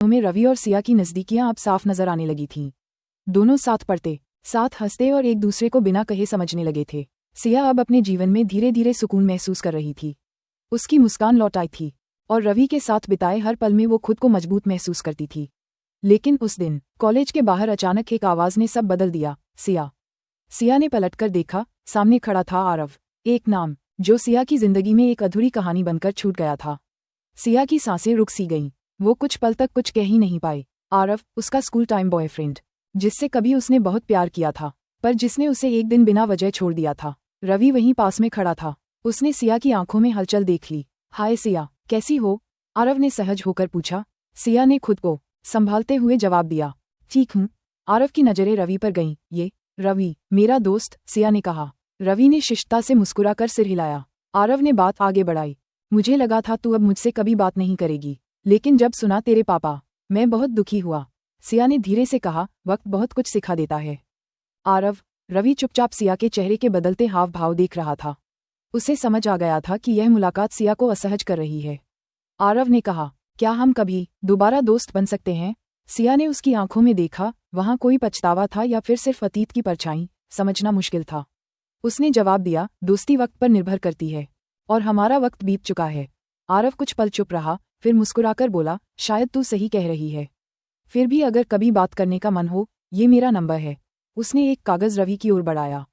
में रवि और सिया की नज़दीकियां अब साफ नजर आने लगी थीं। दोनों साथ पढ़ते, साथ हंसते और एक दूसरे को बिना कहे समझने लगे थे। सिया अब अपने जीवन में धीरे धीरे सुकून महसूस कर रही थी। उसकी मुस्कान लौट आई थी और रवि के साथ बिताए हर पल में वो खुद को मजबूत महसूस करती थी। लेकिन उस दिन कॉलेज के बाहर अचानक एक आवाज ने सब बदल दिया। सिया। सिया ने पलटकर देखा, सामने खड़ा था आरव। एक नाम जो सिया की जिंदगी में एक अधूरी कहानी बनकर छूट गया था। सिया की सांसें रुक सी गईं। वो कुछ पल तक कुछ कह ही नहीं पाई। आरव, उसका स्कूल टाइम बॉयफ्रेंड, जिससे कभी उसने बहुत प्यार किया था, पर जिसने उसे एक दिन बिना वजह छोड़ दिया था। रवि वहीं पास में खड़ा था। उसने सिया की आंखों में हलचल देख ली। हाय सिया, कैसी हो? आरव ने सहज होकर पूछा। सिया ने खुद को संभालते हुए जवाब दिया, ठीक हूँ। आरव की नजरें रवि पर गईं। ये रवि, मेरा दोस्त, सिया ने कहा। रवि ने शिष्टता से मुस्कुराकर सिर हिलाया। आरव ने बात आगे बढ़ाई। मुझे लगा था तू अब मुझसे कभी बात नहीं करेगी, लेकिन जब सुना तेरे पापा, मैं बहुत दुखी हुआ। सिया ने धीरे से कहा, वक्त बहुत कुछ सिखा देता है। आरव। रवि चुपचाप सिया के चेहरे के बदलते हाव भाव देख रहा था। उसे समझ आ गया था कि यह मुलाकात सिया को असहज कर रही है। आरव ने कहा, क्या हम कभी दोबारा दोस्त बन सकते हैं? सिया ने उसकी आंखों में देखा। वहां कोई पछतावा था या फिर सिर्फ अतीत की परछाई, समझना मुश्किल था। उसने जवाब दिया, दोस्ती वक्त पर निर्भर करती है, और हमारा वक्त बीत चुका है। आरव कुछ पल चुप रहा, फिर मुस्कुराकर बोला, शायद तू सही कह रही है। फिर भी अगर कभी बात करने का मन हो, ये मेरा नंबर है। उसने एक कागज रवि की ओर बढ़ाया,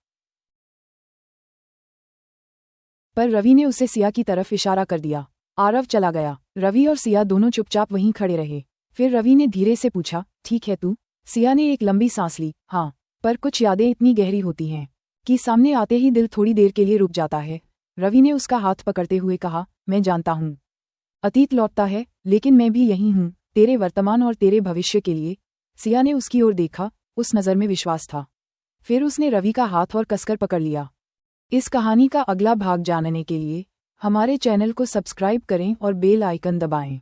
पर रवि ने उसे सिया की तरफ इशारा कर दिया। आरव चला गया। रवि और सिया दोनों चुपचाप वहीं खड़े रहे। फिर रवि ने धीरे से पूछा, ठीक है तू? सिया ने एक लंबी सांस ली। हाँ, पर कुछ यादें इतनी गहरी होती हैं कि सामने आते ही दिल थोड़ी देर के लिए रुक जाता है। रवि ने उसका हाथ पकड़ते हुए कहा, मैं जानता हूँ अतीत लौटता है, लेकिन मैं भी यही हूँ, तेरे वर्तमान और तेरे भविष्य के लिए। सिया ने उसकी ओर देखा। उस नज़र में विश्वास था। फिर उसने रवि का हाथ और कसकर पकड़ लिया। इस कहानी का अगला भाग जानने के लिए हमारे चैनल को सब्सक्राइब करें और बेल आइकन दबाएं।